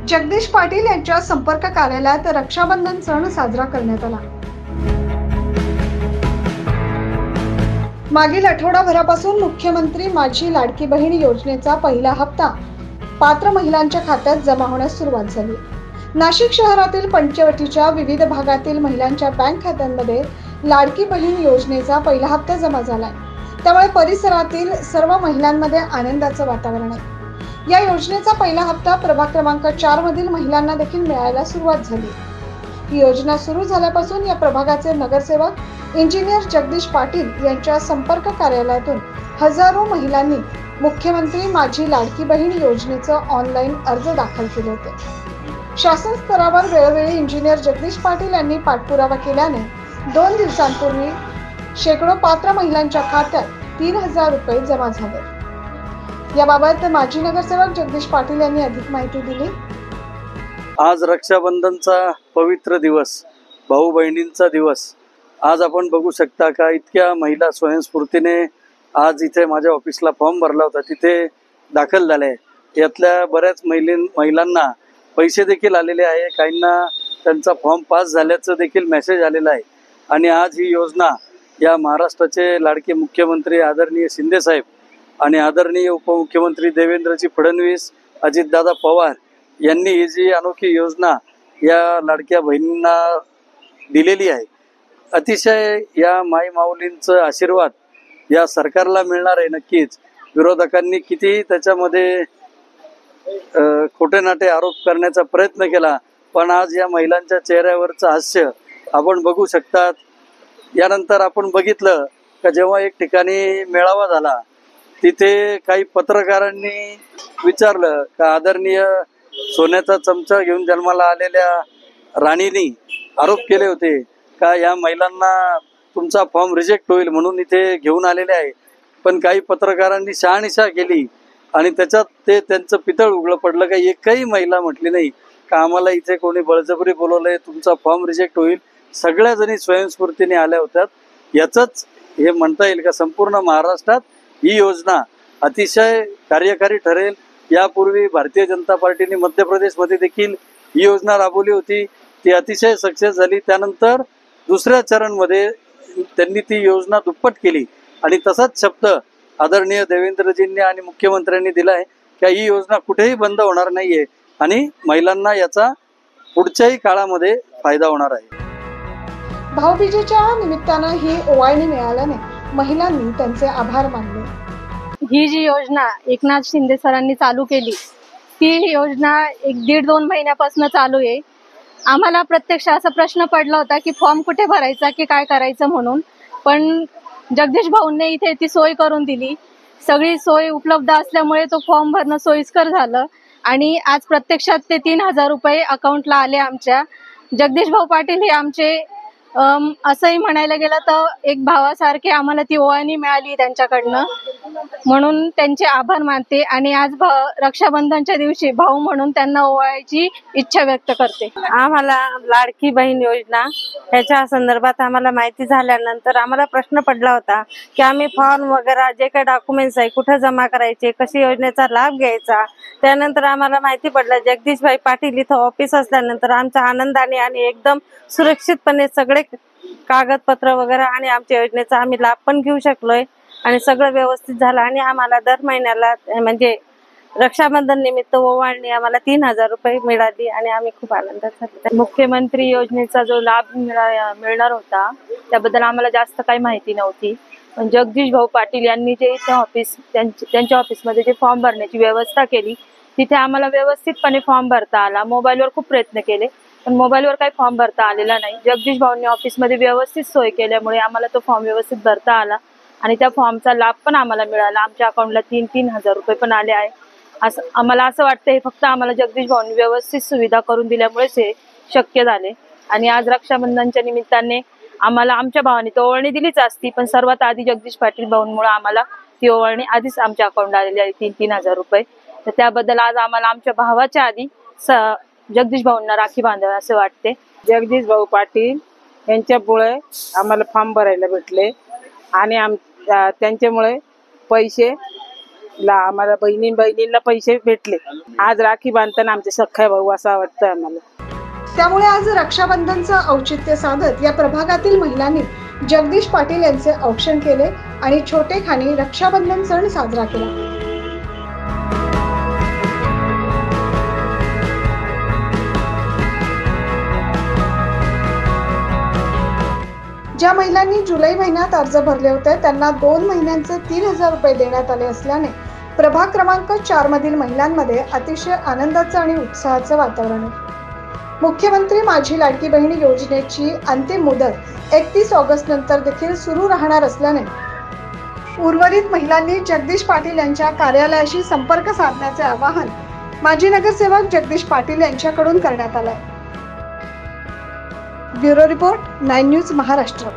जगदीश पाटील यांच्या संपर्क कार्यालयात रक्षाबंधन सण साजरा करण्यात आला। मागील आठवडाभरापासून मुख्यमंत्री माझी लाडकी बहीण योजनेचा पहिला हप्ता पात्र महिलांच्या खात्यात जमा होण्यास सुरुवात झाली। नाशिक शहरातील पंचवटीच्या विविध भागातील महिलांच्या बँक खात्यांमध्ये लाडकी बहीण योजनेचा पहिला हप्ता जमा झालाय। त्यामुळे परिसरातील सर्व महिलांमध्ये आनंदाचं वातावरण आहे। या योजनेचा पहिला हप्ता प्रभाग क्रमांक 4 मधील महिलांना देखील मिळायला सुरुवात झाली। ही योजना सुरू झाल्यापासून या प्रभागाचे नगरसेवक इंजिनियर जगदीश पाटील यांच्या संपर्क कार्यालयातून हजारो महिलांनी मुख्यमंत्री माझी लाडकी बहीण योजनेचं ऑनलाईन अर्ज दाखल केले होते। शासन स्तरावर वेळोवेळी इंजिनियर जगदीश पाटील यांनी पाठपुरावा केल्याने 2 दिवसांपूर्वी शेकडो पात्र महिलांच्या खात्यात 3000 रुपये जमा झाले। याबाबत माजी नगरसेवक जगदीश पाटील यांनी अधिक माहिती दिली। आज रक्षाबंधनचा पवित्र दिवस, भाऊ बहिणींचा दिवस। आज आपण बघू शकता का इतक्या महिला स्वयंस्फूर्तीने आज इथे माझ्या ऑफिसला फॉर्म भरला होता, तिथे दाखल झाले। यातल्या बऱ्याच महिलांना पैसे देखील आलेले आहे, काहींना त्यांचा फॉर्म पास झाल्याचं देखील मेसेज आलेला आहे। आणि आज ही योजना या महाराष्ट्राचे लाडके मुख्यमंत्री आदरणीय शिंदे साहेब आणि आदरणीय उपमुख्यमंत्री देवेंद्रजी फडणवीस, अजितदादा पवार यांनी ही जी अनोखी योजना या लाडक्या बहिणींना दिलेली आहे। अतिशय या माई माऊलींचा आशीर्वाद या सरकारला मिळणार आहे नक्कीच। विरोधकांनी किती त्याच्यामध्ये खोटे नाटे आरोप करण्याचा प्रयत्न केला, पण आज या महिलांच्या चेहऱ्यावरचं हास्य आपण बघू शकतात। यानंतर आपण बघितलं का जेव्हा एक ठिकाणी मेळावा झाला, तिथे काही पत्रकारांनी विचारलं का आदरणीय सोन्याचा चमचा घेऊन जन्माला आलेल्या राणीनी आरोप केले होते का या महिलांना तुमचा फॉर्म रिजेक्ट होईल म्हणून इथे घेऊन आलेले आहे। पण काही पत्रकारांनी शहानिशा केली आणि त्याच्यात ते त्यांचं पितळ उघडं पडलं का एकही महिला म्हटली नाही का आम्हाला इथे कोणी बळजबरी बोलवलंय, तुमचा फॉर्म रिजेक्ट होईल। सगळ्या जणी स्वयंस्फूर्तीने आल्या होत्या। याचंच हे म्हणता येईल का संपूर्ण महाराष्ट्रात ही योजना अतिशय कार्यकारी ठरेल। यापूर्वी भारतीय जनता पार्टीने मध्य प्रदेशमध्ये देखील ही योजना राबवली होती, ती अतिशय सक्सेस झाली। त्यानंतर दुसऱ्या चरणमध्ये त्यांनी ती योजना दुप्पट केली आणि तसाच शब्द आदरणीय देवेंद्रजींनी आणि मुख्यमंत्र्यांनी दिलाय की ही योजना कुठेही बंद होणार नाहीये आणि महिलांना याचा पुढच्याही काळामध्ये फायदा होणार आहे। भाऊबीजेच्या निमित्तानं ही ओवाळणी मिळाल्याने महिलांनी त्यांचे आभार मानले। ही जी योजना एकनाथ शिंदे सरांनी चालू केली, ती योजना 1-1.5-2 महिन्यापासून चालू आहे। आम्हाला प्रत्यक्ष असा प्रश्न पडला होता की फॉर्म कुठे भरायचा की काय करायचं म्हणून, पण जगदीश भाऊंनी इथे ती सोय करून दिली। सगळी सोय उपलब्ध असल्यामुळे तो फॉर्म भरणं सोयीस्कर झालं आणि आज प्रत्यक्षात ते 3000 रुपये अकाउंटला आले आमच्या। जगदीश भाऊ पाटील हे आमचे असंही म्हणायला गेलं तर एक भावासारखे आम्हाला ती ओवाळणी मिळाली त्यांच्याकडनं, म्हणून त्यांचे आभार मानते आणि आज रक्षाबंधनच्या दिवशी भाऊ म्हणून त्यांना ओवाळायची इच्छा व्यक्त करते। आम्हाला लाडकी बहीण योजना याच्या संदर्भात आम्हाला माहिती झाल्यानंतर आम्हाला प्रश्न पडला होता की आम्ही फॉर्म वगैरे जे काही डॉक्युमेंट्स आहे कुठे जमा करायचे, कशी योजनेचा लाभ घ्यायचा। त्यानंतर आम्हाला माहिती पडलं जगदीशभाई पाटील इथं ऑफिस असल्यानंतर आमच्या आनंदाने आणि एकदम सुरक्षितपणे सगळे कागदपत्र वगैरे आणि आमच्या योजनेचा आम्ही लाभ पण घेऊ शकलोय आणि सगळं व्यवस्थित झालं आणि आम्हाला दर महिन्याला म्हणजे रक्षाबंधन निमित्त ओवाळणी आम्हाला 3000 रुपये मिळाली आणि आम्ही खूप आनंदात झालो। मुख्यमंत्री योजनेचा जो लाभ मिळणार होता त्याबद्दल आम्हाला जास्त काही माहिती नव्हती, पण जगदीश भाऊ पाटील यांनी जे इथे ऑफिस त्यांच्या ऑफिसमध्ये जे फॉर्म भरण्याची व्यवस्था केली, तिथे आम्हाला व्यवस्थितपणे फॉर्म भरता आला। मोबाईलवर खूप प्रयत्न केले पण मोबाईलवर काही फॉर्म भरता आलेला नाही। जगदीश भाऊंनी ऑफिसमध्ये व्यवस्थित सोय केल्यामुळे आम्हाला तो फॉर्म व्यवस्थित भरता आला आणि त्या फॉर्मचा लाभ पण आम्हाला मिळाला। आमच्या अकाउंटला 3,000 रुपये पण आले आहे। असं आम्हाला असं वाटतं हे फक्त आम्हाला जगदीश भाऊंनी व्यवस्थित सुविधा करून दिल्यामुळेच हे शक्य झाले। आणि आज रक्षाबंधनच्या निमित्ताने आम्हाला आमच्या भावाने तो ओवाळणी दिलीच असती, पण सर्वात आधी जगदीश पाटील भाऊंमुळे आम्हाला ती ओवाळणी आधीच आमच्या अकाउंटला आलेली आहे 3,000 रुपये। तर त्याबद्दल आज आम्हाला आमच्या भावाच्या आधी जगदीश भाऊंना राखी बांधावी असे वाटते। जगदीश भाऊ पाटील यांच्यामुळे आम्हाला फॉर्म भरायला भेटले आणि त्यांच्यामुळे पैसे आम्हाला बहिणींना पैसे भेटले. आज राखी बांधताना आमचे सख्खा भाऊ असा वाटतं आम्हाला. त्यामुळे आज रक्षाबंधनचं औचित्य साधत या प्रभागातील महिलांनी जगदीश पाटील यांचे औक्षण केले आणि छोटेखानी रक्षाबंधन सण साजरा केला. ज्या महिलांनी जुलै महिन्यात अर्ज भरले होते त्यांना 2 महिन्यांचे 3,000 रुपये देण्यात आले असल्याने प्रभाग क्रमांक 4 मधील महिलांमध्ये अतिशय आनंदाचं आणि उत्साहाचं वातावरण आहे. मुख्यमंत्री माझी लाडकी बहीण योजनेची अंतिम मुदत 31 ऑगस्ट नंतर देखील सुरू राहणार असल्याने उर्वरित महिलांनी जगदीश पाटील यांच्या कार्यालयाशी संपर्क साधण्याचे आवाहन माजी नगरसेवक जगदीश पाटील यांच्याकडून करण्यात आले. Bureau report 9 news Maharashtra.